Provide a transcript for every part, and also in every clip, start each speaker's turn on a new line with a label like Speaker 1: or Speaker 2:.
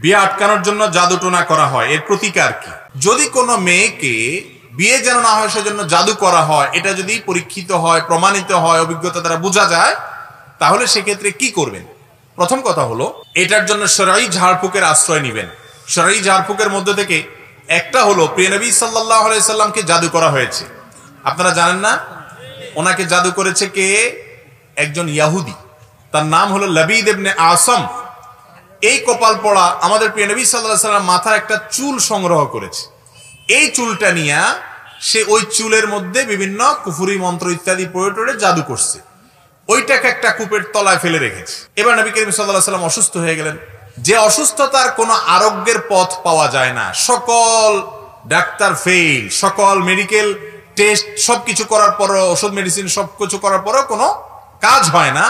Speaker 1: বিয়ে আটকানোর জন্য জাদু টোনা করা হয়, এর প্রতিকার কি? যদি কোনো মেয়েকে বিয়ে যেন না হয় সেজন্য জাদু করা হয়, এটা যদি পরীক্ষিত হয়, প্রমাণিত হয়, অভিজ্ঞতা দ্বারা বোঝা যায়, তাহলে সেক্ষেত্রে কি করবেন? প্রথম কথা হলো, এটার জন্য শরঈ ঝাড়ফুঁকের আশ্রয় নেবেন। শরঈ ঝাড়ফুঁকের মধ্যে থেকে একটা হলো, প্রিয় নবী সাল্লাল্লাহু আলাইহি সাল্লামকে জাদু করা হয়েছে। আপনারা জানেন না, ওনাকে জাদু করেছে কে? একজন ইহুদি, তার নাম হলো লাবিদ ইবনে আসম। এই কপাল পড়া আমাদের প্রিয় নবী সাল্লাল্লাহু আলাইহি সাল্লাম মাথার একটা চুল সংগ্রহ করেছে। এই চুলটা নিয়ে সে ওই চুলের মধ্যে বিভিন্ন কুফরি মন্ত্র ইত্যাদি প্রয়োগ করে জাদু করছে। ওইটাকে একটা কূপের তলায় ফেলে রেখেছে। এবার নবী করিম সাল্লাল্লাহু আলাইহি সাল্লাম অসুস্থ হয়ে গেলেন। যে অসুস্থতার কোনো আরোগ্যের পথ পাওয়া যায় না, সকল ডাক্তার ফেল, সকল মেডিকেল টেস্ট সবকিছু করার পরও, ওষুধ মেডিসিন সবকিছু করার পরও কোনো কাজ হয় না,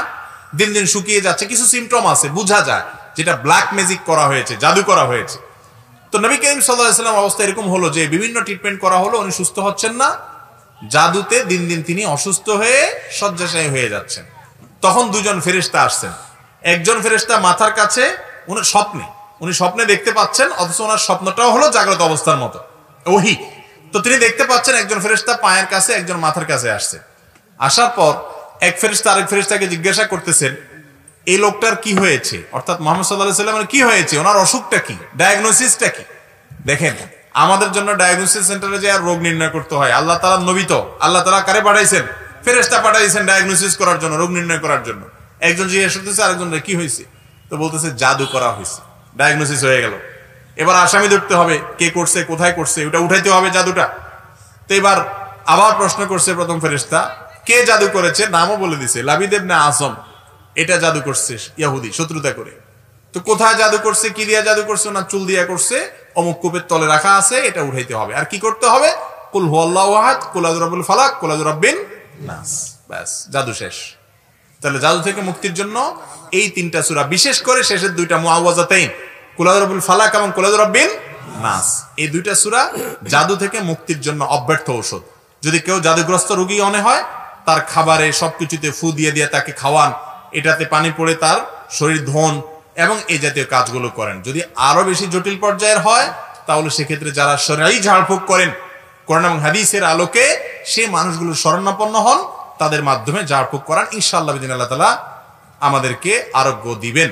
Speaker 1: দিন দিন শুকিয়ে যাচ্ছে, কিছু সিমটম আছে বোঝা যায় যেটা ব্ল্যাক ম্যাজিক করা হয়েছে, জাদু করা হয়েছে। তো নবী করিম সাল্লাল্লাহু আলাইহি সাল্লাম অবস্থা এরকম হলো যে বিভিন্ন ট্রিটমেন্ট করা হলো, উনি সুস্থ হচ্ছেন না, জাদুতে দিন দিন তিনি অসুস্থ হয়ে শয্যাশায়ী হয়ে যাচ্ছেন। তখন দুজন ফেরেশতা আসছেন। একজন ফেরেশতা মাথার কাছে, উনি স্বপ্নে দেখতে পাচ্ছেন, অথচ ওনার স্বপ্নটাও হলো জাগ্রত অবস্থার মতো, ওহী। তো তিনি দেখতে পাচ্ছেন একজন ফেরেশতা পায়ের কাছে, একজন মাথার কাছে আসছে। আসার পর এক ফেরেশতা আরেক ফেরেশতাকে জিজ্ঞাসা করতেছেন, এই লোকটার কি হয়েছে, অর্থাৎ মুহাম্মদ সাল্লাল্লাহু আলাইহি ওয়াসাল্লামের কি হয়েছে, ওনার অসুখটা কি, ডায়াগনোসিসটা কি? দেখেন, আমাদের জন্য ডায়াগনোসিস সেন্টারে যে আর রোগ নির্ণয় করতে হয়, আল্লাহ তাআলা নবী তো, আল্লাহ তাআলা কারে পাঠাইছেন? ফেরেশতা পাঠাইছেন ডায়াগনোসিস করার জন্য, রোগ নির্ণয় করার জন্য। একজন জিজ্ঞেস করতেছে আরেকজনের কি হয়েছে, তো বলতেছে জাদু করা হয়েছে, ডায়াগনোসিস হয়ে গেল। এবার আসামি ধরতে হবে, কে করছে, কোথায় করছে, ওটা উঠাইতে হবে জাদুটা। তো এবার আবার প্রশ্ন করছে প্রথম ফেরেশতা, কে জাদু করেছে? নামও বলে দিছে, লাবিদ ইবনে আসম। এটা জাদু করছে ইহুদি, শত্রুতা করে। তো কোথায় জাদু করছে, কি দিয়া জাদু করছে? না, চুল দিয়া করছে, অমুক কূপের তলে রাখা আছে, এটা উঠাইতে হবে। আর কি করতে হবে? কুল হুয়াল্লাহু আহাদ, কুল আউযু বিরাব্বিল ফালাক, কুল আউযু বিরাব্বিন নাস, ব্যাস, জাদু শেষ। তাহলে জাদু থেকে মুক্তির জন্য এই তিনটা সূরা, বিশেষ করে শেষের দুইটা মুআওয়াযাতাইন, কুল আউযু বিরাব্বিল ফালাক এবং কুল আউযু বিরাব্বিন নাস, এই দুইটা সূরা জাদু থেকে মুক্তির জন্য অব্যর্থ ঔষধ। যদি কেউ জাদুগ্রস্ত রোগী মনে হয়, তার খাবারে সবকিছুতে ফু দিয়ে দিয়ে তাকে খাওয়ান, এটাতে পানি পড়ে তার শরীর ধোন এবং এই জাতীয় কাজগুলো করেন। যদি আরো বেশি জটিল পর্যায়ের হয়, তাহলে সেক্ষেত্রে যারা শরঈ ঝাড়ফুঁক করেন, কোরআন এবং হাদিসের আলোকে সেই মানুষগুলো শরণাপন্ন হন, তাদের মাধ্যমে ঝাড়ফুঁক করান, ইনশাআল্লাহ বিদিন আল্লাহ তাআলা আমাদেরকে আরোগ্য দিবেন।